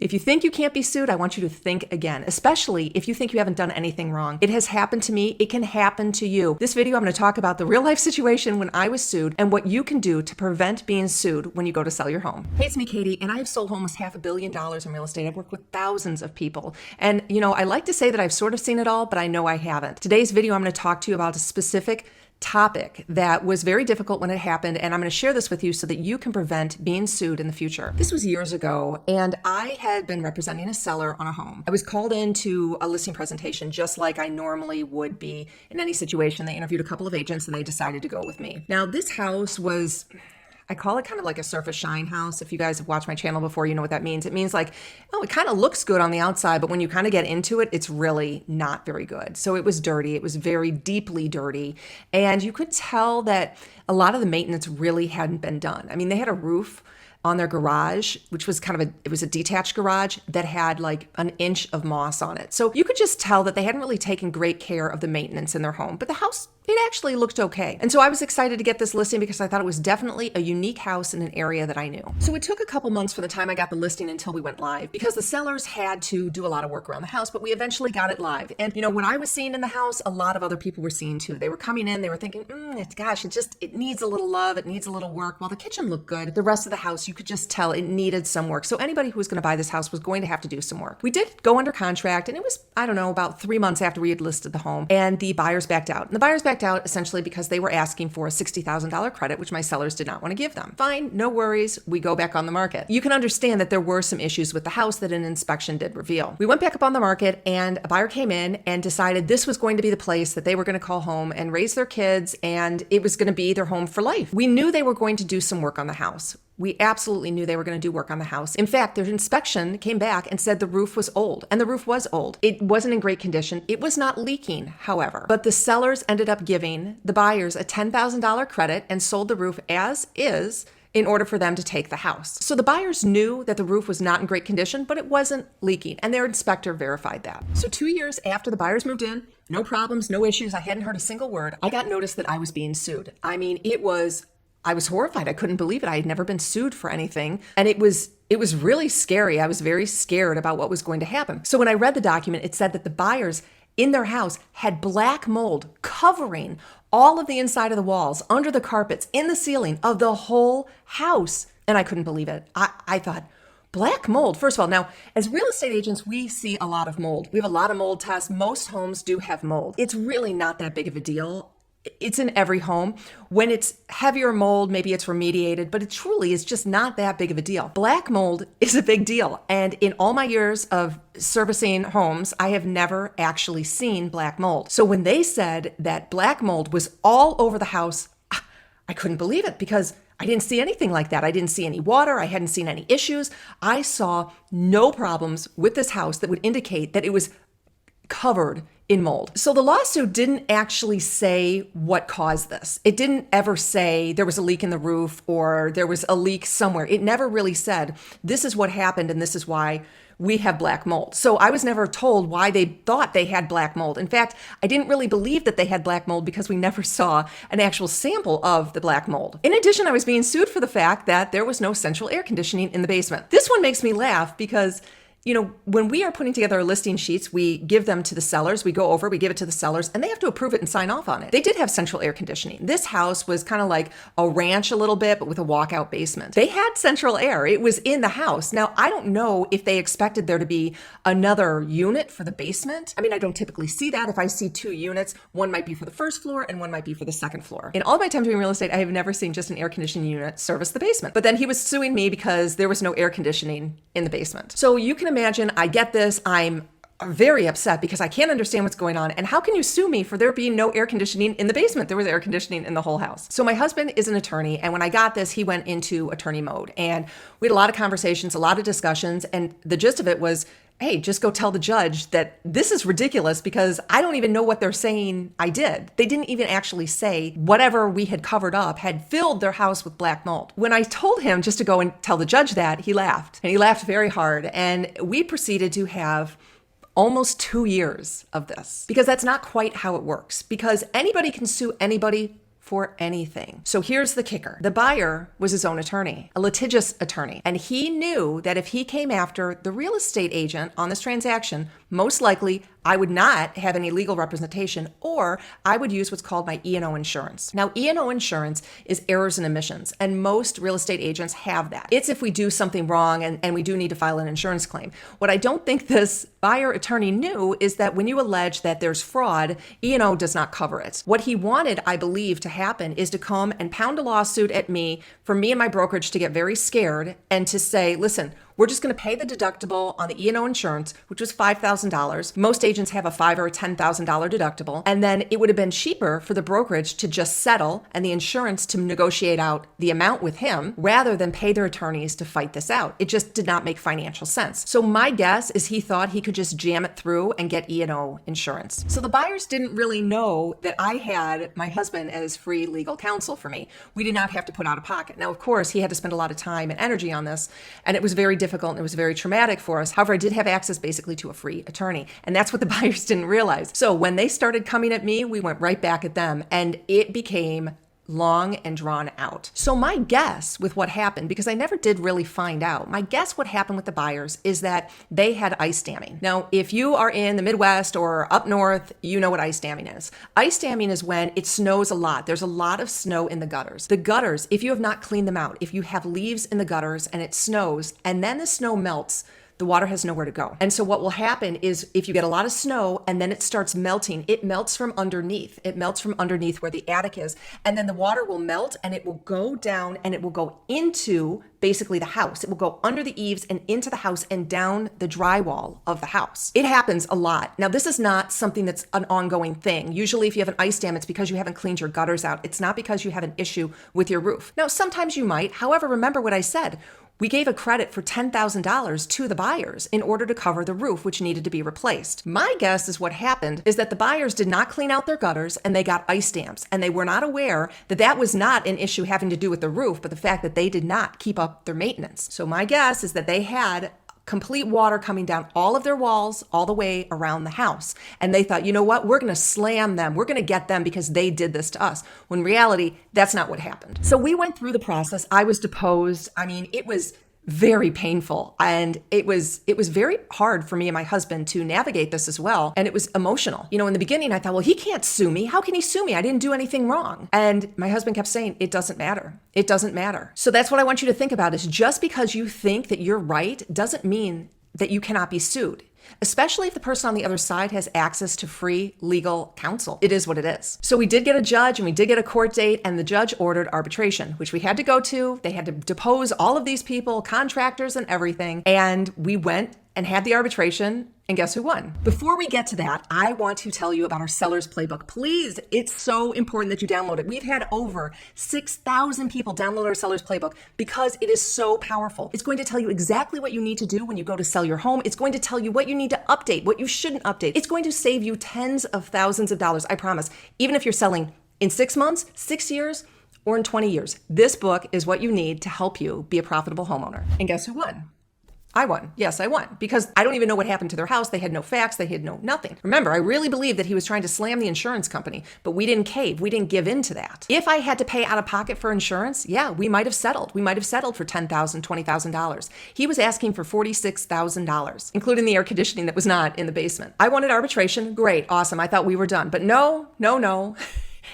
If you think you can't be sued, I want you to think again, especially if you think you haven't done anything wrong. It has happened to me. It can happen to you. This video, I'm going to talk about the real life situation when I was sued and what you can do to prevent being sued when you go to sell your home. Hey, it's me, Katie, and I have sold almost $500 million in real estate. I've worked with thousands of people. And, I like to say that I've sort of seen it all, but I know I haven't. Today's video, I'm going to talk to you about a specific topic that was very difficult when it happened, and I'm going to share this with you so that you can prevent being sued in the future. This was years ago, and I had been representing a seller on a home. I was called into a listing presentation just like I normally would be in any situation. They interviewed a couple of agents and they decided to go with me. Now, this house was, I call it kind of like a surface shine house. If you guys have watched my channel before, you know what that means. It means like, oh, it kind of looks good on the outside, but when you kind of get into it, it's really not very good. So it was dirty. It was very deeply dirty. And you could tell that a lot of the maintenance really hadn't been done. I mean, they had a roof on their garage, which was it was a detached garage that had like an inch of moss on it. So you could just tell that they hadn't really taken great care of the maintenance in their home, but the house, it actually looked okay. And so I was excited to get this listing because I thought it was definitely a unique house in an area that I knew. So it took a couple months from the time I got the listing until we went live because the sellers had to do a lot of work around the house, but we eventually got it live. And what I was seeing in the house, a lot of other people were seeing too. They were coming in, they were thinking, gosh, it needs a little love, it needs a little work. While the kitchen looked good, the rest of the house, you could just tell it needed some work. So anybody who was going to buy this house was going to have to do some work. We did go under contract, and it was, I don't know, about 3 months after we had listed the home, and the buyers backed out. And the buyers backed out essentially because they were asking for a $60,000 credit, which my sellers did not want to give them. Fine, no worries. We go back on the market. You can understand that there were some issues with the house that an inspection did reveal. We went back up on the market, and a buyer came in and decided this was going to be the place that they were going to call home and raise their kids, and it was going to be their home for life. We knew they were going to do some work on the house. We absolutely knew they were going to do work on the house. In fact, their inspection came back and said the roof was old, and the roof was old. It wasn't in great condition. It was not leaking, however. But the sellers ended up giving the buyers a $10,000 credit and sold the roof as is in order for them to take the house. So the buyers knew that the roof was not in great condition, but it wasn't leaking, and their inspector verified that. So 2 years after the buyers moved in, no problems, no issues, I hadn't heard a single word, I got notice that I was being sued. I mean, I was horrified. I couldn't believe it. I had never been sued for anything. And it was really scary. I was very scared about what was going to happen. So when I read the document, it said that the buyers in their house had black mold covering all of the inside of the walls, under the carpets, in the ceiling of the whole house. And I couldn't believe it. I thought, black mold. First of all, now, as real estate agents, we see a lot of mold. We have a lot of mold tests. Most homes do have mold. It's really not that big of a deal. It's in every home. When it's heavier mold, maybe it's remediated, but it truly is just not that big of a deal. Black mold is a big deal. And in all my years of servicing homes, I have never actually seen black mold. So when they said that black mold was all over the house, I couldn't believe it because I didn't see anything like that. I didn't see any water. I hadn't seen any issues. I saw no problems with this house that would indicate that it was covered in mold. So the lawsuit didn't actually say what caused this. It didn't ever say there was a leak in the roof or there was a leak somewhere. It never really said this is what happened and this is why we have black mold. So I was never told why they thought they had black mold. In fact, I didn't really believe that they had black mold because we never saw an actual sample of the black mold. In addition, I was being sued for the fact that there was no central air conditioning in the basement. This one makes me laugh because when we are putting together our listing sheets, we give them to the sellers. We go over, we give it to the sellers, and they have to approve it and sign off on it. They did have central air conditioning. This house was kind of like a ranch a little bit, but with a walkout basement. They had central air. It was in the house. Now, I don't know if they expected there to be another unit for the basement. I mean, I don't typically see that. If I see 2 units, one might be for the first floor and one might be for the second floor. In all my time doing real estate, I have never seen just an air conditioning unit service the basement. But then he was suing me because there was no air conditioning in the basement. So you can imagine, I get this. I'm very upset because I can't understand what's going on. And how can you sue me for there being no air conditioning in the basement? There was air conditioning in the whole house. So my husband is an attorney. And when I got this, he went into attorney mode. And we had a lot of conversations, a lot of discussions. And the gist of it was, hey, just go tell the judge that this is ridiculous because I don't even know what they're saying I did. They didn't even actually say whatever we had covered up had filled their house with black mold. When I told him just to go and tell the judge that, he laughed. And he laughed very hard. And we proceeded to have almost 2 years of this because that's not quite how it works. Because anybody can sue anybody for anything. So here's the kicker. The buyer was his own attorney, a litigious attorney, and he knew that if he came after the real estate agent on this transaction, most likely I would not have any legal representation, or I would use what's called my E&O insurance. Now, E&O insurance is errors and omissions, and most real estate agents have that. It's if we do something wrong and we do need to file an insurance claim. What I don't think this buyer attorney knew is that when you allege that there's fraud, E&O does not cover it. What he wanted, I believe, to happen is to come and pound a lawsuit at me for me and my brokerage to get very scared and to say, listen, we're just going to pay the deductible on the E&O insurance, which was $5,000. Most agents have a $5,000 or a $10,000 deductible. And then it would have been cheaper for the brokerage to just settle and the insurance to negotiate out the amount with him rather than pay their attorneys to fight this out. It just did not make financial sense. So my guess is he thought he could just jam it through and get E&O insurance. So the buyers didn't really know that I had my husband as free legal counsel for me. We did not have to put out of pocket. Now, of course, he had to spend a lot of time and energy on this, and it was very difficult and it was very traumatic for us. However, I did have access basically to a free attorney, and that's what the buyers didn't realize. So when they started coming at me, we went right back at them, and it became long and drawn out. So my guess with what happened, because I never did really find out, my guess what happened with the buyers is that they had ice damming. Now, if you are in the Midwest or up north, you know what ice damming is. Ice damming is when it snows a lot. There's a lot of snow in the gutters. The gutters, if you have not cleaned them out, if you have leaves in the gutters and it snows and then the snow melts, the water has nowhere to go. And so what will happen is if you get a lot of snow and then it starts melting, it melts from underneath. It melts from underneath where the attic is. And then the water will melt and it will go down and it will go into basically the house. It will go under the eaves and into the house and down the drywall of the house. It happens a lot. Now, this is not something that's an ongoing thing. Usually if you have an ice dam, it's because you haven't cleaned your gutters out. It's not because you have an issue with your roof. Now, sometimes you might. However, remember what I said. We gave a credit for $10,000 to the buyers in order to cover the roof, which needed to be replaced. My guess is what happened is that the buyers did not clean out their gutters and they got ice dams, and they were not aware that that was not an issue having to do with the roof, but the fact that they did not keep up their maintenance. So my guess is that they had complete water coming down all of their walls all the way around the house. And they thought, you know what, we're going to slam them. We're going to get them because they did this to us. When in reality, that's not what happened. So we went through the process. I was deposed. I mean, it was very painful. And it was very hard for me and my husband to navigate this as well. And it was emotional. You know, in the beginning, I thought, well, he can't sue me. How can he sue me? I didn't do anything wrong. And my husband kept saying, it doesn't matter. It doesn't matter. So that's what I want you to think about is just because you think that you're right doesn't mean that you cannot be sued. Especially if the person on the other side has access to free legal counsel. It is what it is. So we did get a judge and we did get a court date, and the judge ordered arbitration, which we had to go to. They had to depose all of these people, contractors and everything. And we went and had the arbitration. And guess who won? Before we get to that, I want to tell you about our seller's playbook. Please, it's so important that you download it. We've had over 6,000 people download our seller's playbook because it is so powerful. It's going to tell you exactly what you need to do when you go to sell your home. It's going to tell you what you need to update, what you shouldn't update. It's going to save you tens of thousands of dollars, I promise. Even if you're selling in 6 months, 6 years, or in 20 years, this book is what you need to help you be a profitable homeowner. And guess who won? I won. Yes, I won. Because I don't even know what happened to their house. They had no facts. They had no nothing. Remember, I really believe that he was trying to slam the insurance company, but we didn't cave. We didn't give in to that. If I had to pay out of pocket for insurance, yeah, we might have settled. We might have settled for $10,000, $20,000. He was asking for $46,000, including the air conditioning that was not in the basement. I wanted arbitration. Great. Awesome. I thought we were done. But no.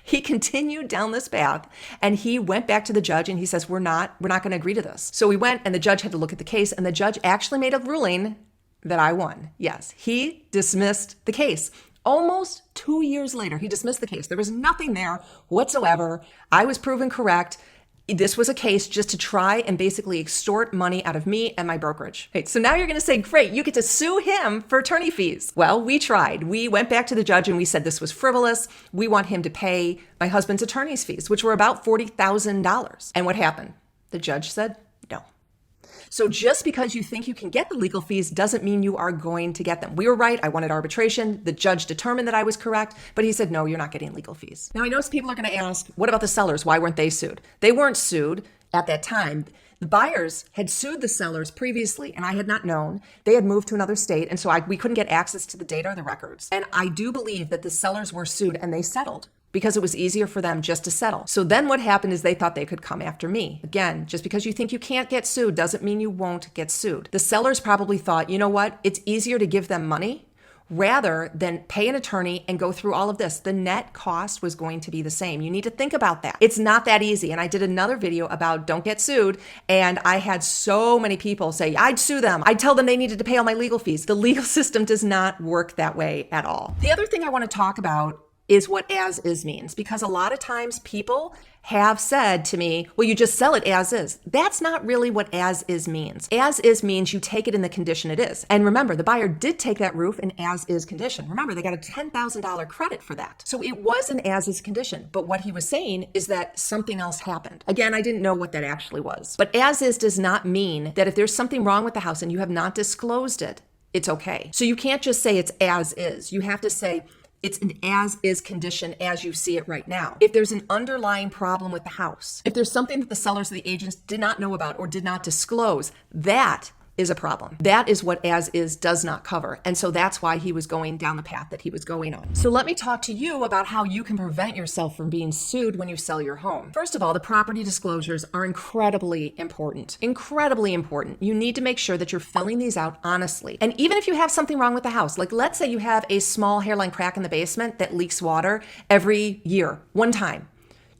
He continued down this path and he went back to the judge and he says, we're not going to agree to this. So we went and the judge had to look at the case, and the judge actually made a ruling that I won. Yes, he dismissed the case. Almost 2 years later, he dismissed the case. There was nothing there whatsoever. I was proven correct. This was a case just to try and basically extort money out of me and my brokerage. Okay, so now you're going to say, great, you get to sue him for attorney fees. Well, we tried. We went back to the judge and we said this was frivolous. We want him to pay my husband's attorney's fees, which were about $40,000. And what happened? The judge said no. So just because you think you can get the legal fees doesn't mean you are going to get them. We were right. I wanted arbitration. The judge determined that I was correct, but he said, no, you're not getting legal fees. Now, I know some people are going to ask, what about the sellers? Why weren't they sued? They weren't sued at that time. The buyers had sued the sellers previously, and I had not known. They had moved to another state, and so we couldn't get access to the data or the records. And I do believe that the sellers were sued and they settled. because it was easier for them just to settle. So then what happened is they thought they could come after me. Again, just because you think you can't get sued doesn't mean you won't get sued. The sellers probably thought, you know what? It's easier to give them money rather than pay an attorney and go through all of this. The net cost was going to be the same. You need to think about that. It's not that easy. And I did another video about don't get sued. And I had so many people say, I'd sue them. I'd tell them they needed to pay all my legal fees. The legal system does not work that way at all. The other thing I want to talk about is what as is means, because a lot of times people have said to me, well, you just sell it as is. That's not really what as is means. As is means you take it in the condition it is. And remember, the buyer did take that roof in as is condition. Remember, they got a $10,000 credit for that. So it was an as is condition. But what he was saying is that something else happened. Again, I didn't know what that actually was. But as is does not mean that if there's something wrong with the house and you have not disclosed it, it's okay. So you can't just say it's as is. You have to say, it's an as-is condition as you see it right now. If there's an underlying problem with the house, if there's something that the sellers or the agents did not know about or did not disclose, that is a problem. That is what as is does not cover. And so that's why he was going down the path that he was going on. So let me talk to you about how you can prevent yourself from being sued when you sell your home. First of all, the property disclosures are incredibly important. Incredibly important. You need to make sure that you're filling these out honestly. And even if you have something wrong with the house, like let's say you have a small hairline crack in the basement that leaks water every year, one time.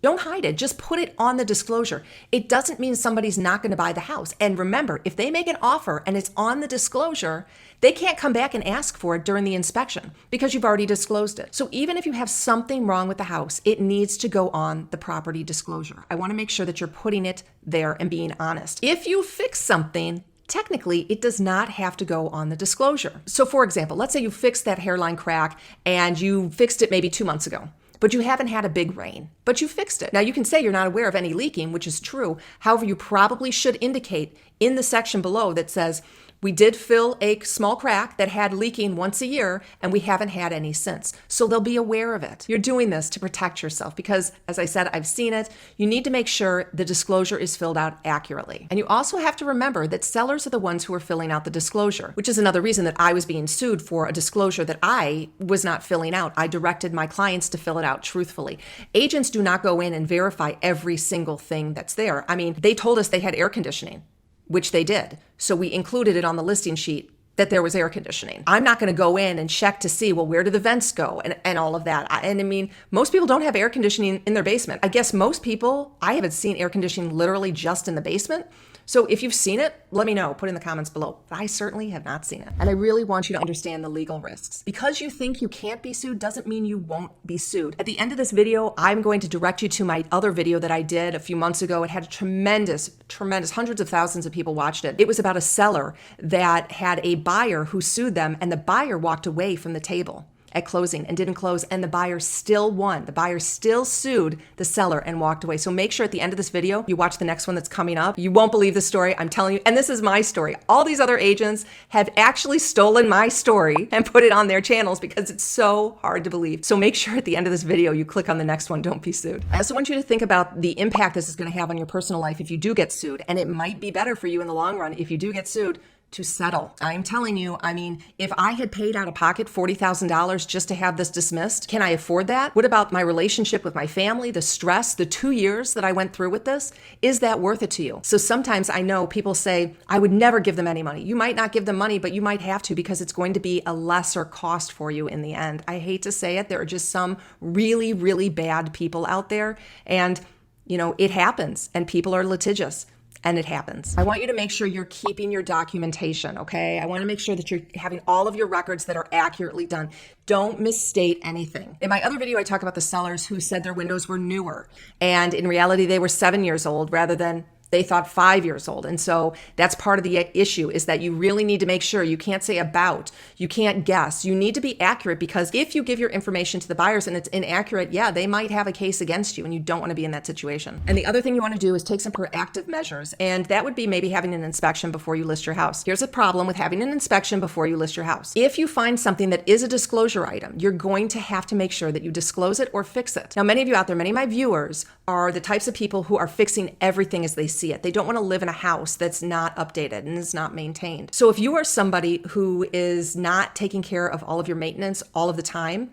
Don't hide it. Just put it on the disclosure. It doesn't mean somebody's not going to buy the house. And remember, if they make an offer and it's on the disclosure, they can't come back and ask for it during the inspection because you've already disclosed it. So even if you have something wrong with the house, it needs to go on the property disclosure. I want to make sure that you're putting it there and being honest. If you fix something, technically, it does not have to go on the disclosure. So for example, let's say you fixed that hairline crack and you fixed it maybe 2 months ago. But you haven't had a big rain, but you fixed it. Now you can say you're not aware of any leaking, which is true. However, you probably should indicate in the section below that says, we did fill a small crack that had leaking once a year, and we haven't had any since. So they'll be aware of it. You're doing this to protect yourself because, as I said, I've seen it. You need to make sure the disclosure is filled out accurately. And you also have to remember that sellers are the ones who are filling out the disclosure, which is another reason that I was being sued for a disclosure that I was not filling out. I directed my clients to fill it out truthfully. Agents do not go in and verify every single thing that's there. I mean, they told us they had air conditioning, which they did. So we included it on the listing sheet that there was air conditioning. I'm not going to go in and check to see, well, where do the vents go and all of that. And I mean, most people don't have air conditioning in their basement. I guess most people, I haven't seen air conditioning literally just in the basement. So if you've seen it, let me know, put in the comments below. But I certainly have not seen it. And I really want you to understand the legal risks. Because you think you can't be sued doesn't mean you won't be sued. At the end of this video, I'm going to direct you to my other video that I did a few months ago. It had a tremendous, hundreds of thousands of people watched it. It was about a seller that had a buyer who sued them, and the buyer walked away from the table at closing and didn't close, and the buyer still won. The buyer still sued the seller and walked away. So make sure at the end of this video, you watch the next one that's coming up. You won't believe the story, I'm telling you. And this is my story. All these other agents have actually stolen my story and put it on their channels because it's so hard to believe. So make sure at the end of this video, you click on the next one, don't be sued. I also want you to think about the impact this is gonna have on your personal life if you do get sued. And it might be better for you in the long run if you do get sued to settle. I'm telling you, I mean, if I had paid out of pocket $40,000 just to have this dismissed, can I afford that? What about my relationship with my family, the stress, the 2 years that I went through with this? Is that worth it to you? So sometimes I know people say, I would never give them any money. You might not give them money, but you might have to because it's going to be a lesser cost for you in the end. I hate to say it. There are just some really, really bad people out there. And, you know, it happens and people are litigious. And it happens. I want you to make sure you're keeping your documentation, okay? I want to make sure that you're having all of your records that are accurately done. Don't misstate anything. In my other video, I talk about the sellers who said their windows were newer. And in reality, they were 7 years old rather than they thought 5 years old. And so that's part of the issue is that you really need to make sure you can't say about, you can't guess. You need to be accurate because if you give your information to the buyers and it's inaccurate, yeah, they might have a case against you and you don't want to be in that situation. And the other thing you want to do is take some proactive measures. And that would be maybe having an inspection before you list your house. Here's a problem with having an inspection before you list your house. If you find something that is a disclosure item, you're going to have to make sure that you disclose it or fix it. Now, many of you out there, many of my viewers are the types of people who are fixing everything as they see it. They don't want to live in a house that's not updated and is not maintained. So if you are somebody who is not taking care of all of your maintenance all of the time,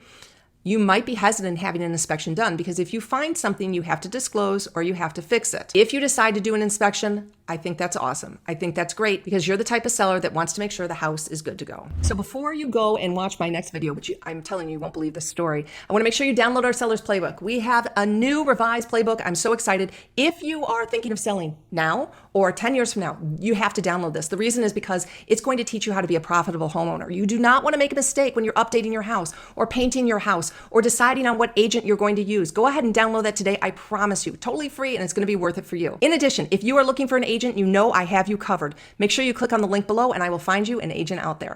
you might be hesitant having an inspection done because if you find something, you have to disclose or you have to fix it. If you decide to do an inspection, I think that's awesome. I think that's great because you're the type of seller that wants to make sure the house is good to go. So before you go and watch my next video, which I'm telling you won't believe this story, I want to make sure you download our seller's playbook. We have a new revised playbook. I'm so excited. If you are thinking of selling now or 10 years from now, you have to download this. The reason is because it's going to teach you how to be a profitable homeowner. You do not want to make a mistake when you're updating your house or painting your house or deciding on what agent you're going to use. Go ahead and download that today. I promise you, totally free, and it's going to be worth it for you. In addition, if you are looking for an agent, you know I have you covered. Make sure you click on the link below and I will find you an agent out there.